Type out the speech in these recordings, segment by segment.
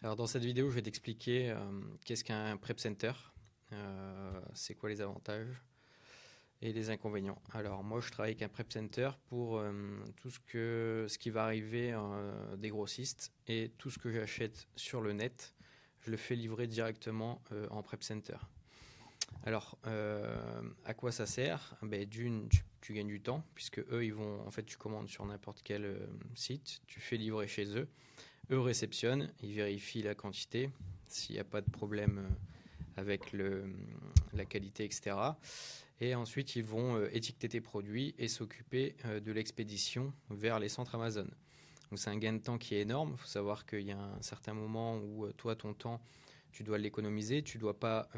Alors dans cette vidéo, je vais t'expliquer qu'est-ce qu'un prep center, c'est quoi les avantages et les inconvénients. Alors moi, je travaille avec un prep center pour tout ce qui va arriver des grossistes et tout ce que j'achète sur le net, je le fais livrer directement en prep center. Alors, à quoi ça sert? Ben, d'une, tu gagnes du temps, puisque eux, en fait, tu commandes sur n'importe quel site, tu fais livrer chez eux. Eux réceptionnent, ils vérifient la quantité, s'il n'y a pas de problème avec la qualité, etc. Et ensuite, ils vont étiqueter tes produits et s'occuper de l'expédition vers les centres Amazon. Donc c'est un gain de temps qui est énorme. Il faut savoir qu'il y a un certain moment où toi, ton temps, tu dois l'économiser. Tu ne dois pas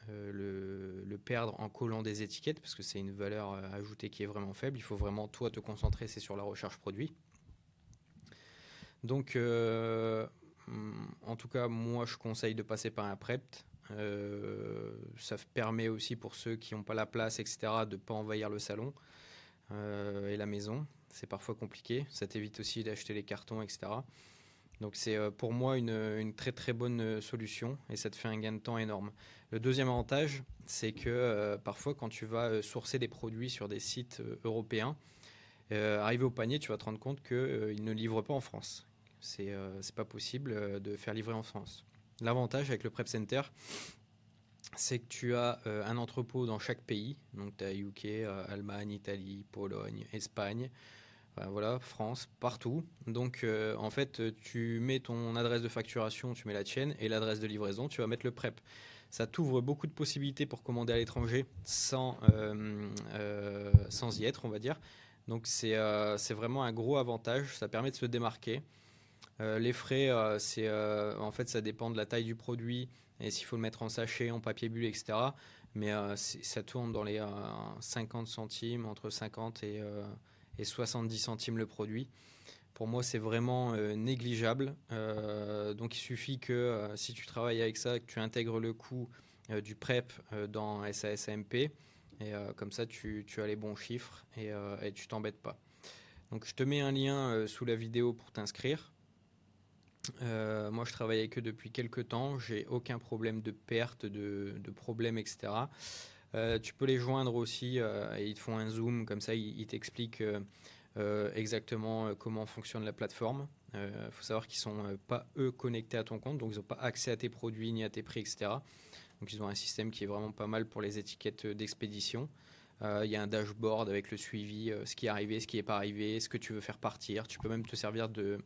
le perdre en collant des étiquettes parce que c'est une valeur ajoutée qui est vraiment faible. Il faut vraiment, toi, te concentrer, c'est sur la recherche produit. Donc, en tout cas, moi, je conseille de passer par un prep. Ça permet aussi pour ceux qui n'ont pas la place, etc., de ne pas envahir le salon et la maison. C'est parfois compliqué. Ça t'évite aussi d'acheter les cartons, etc. Donc, c'est pour moi une très très bonne solution et ça te fait un gain de temps énorme. Le deuxième avantage, c'est que parfois, quand tu vas sourcer des produits sur des sites européens, arrivé au panier, tu vas te rendre compte qu'ils ne livrent pas en France. C'est pas possible de faire livrer en France. L'avantage avec le Prep Center, c'est que tu as un entrepôt dans chaque pays. Donc tu as UK, Allemagne, Italie, Pologne, Espagne, voilà, France, partout. Donc en fait, tu mets ton adresse de facturation, tu mets la tienne, et l'adresse de livraison, tu vas mettre le Prep. Ça t'ouvre beaucoup de possibilités pour commander à l'étranger sans y être, on va dire. Donc c'est vraiment un gros avantage, ça permet de se démarquer. Les frais, en fait, ça dépend de la taille du produit et s'il faut le mettre en sachet, en papier bulle, etc. Mais ça tourne dans les 50 centimes, entre 50 et 70 centimes le produit. Pour moi, c'est vraiment négligeable. Donc, il suffit que si tu travailles avec ça, que tu intègres le coût du prep dans SASMP. Et comme ça, tu as les bons chiffres et tu t'embêtes pas. Donc, je te mets un lien sous la vidéo pour t'inscrire. Moi, je travaille avec eux depuis quelques temps. J'ai aucun problème de perte, de problème, etc. Tu peux les joindre aussi et ils te font un zoom, comme ça ils t'expliquent exactement comment fonctionne la plateforme. Il faut savoir qu'ils ne sont pas eux connectés à ton compte, donc ils n'ont pas accès à tes produits ni à tes prix, etc. Donc ils ont un système qui est vraiment pas mal pour les étiquettes d'expédition. Il y a un dashboard avec le suivi, ce qui est arrivé, ce qui n'est pas arrivé, ce que tu veux faire partir. Tu peux même te servir de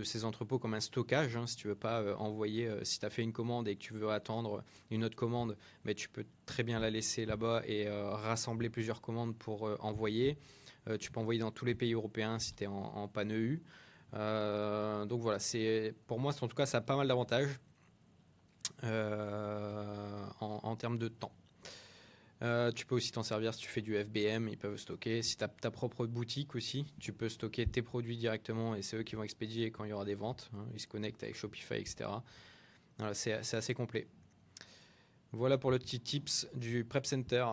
ces entrepôts comme un stockage, hein, si tu veux pas envoyer, si tu as fait une commande et que tu veux attendre une autre commande, mais tu peux très bien la laisser là-bas et rassembler plusieurs commandes pour envoyer. Tu peux envoyer dans tous les pays européens si tu es en panne EU. Donc voilà, pour moi, en tout cas, ça a pas mal d'avantages en termes de temps. Tu peux aussi t'en servir si tu fais du FBM, ils peuvent stocker. Si tu as ta propre boutique aussi, tu peux stocker tes produits directement et c'est eux qui vont expédier quand il y aura des ventes, hein. Ils se connectent avec Shopify, etc. Voilà, c'est assez complet. Voilà pour le petit tips du Prep Center.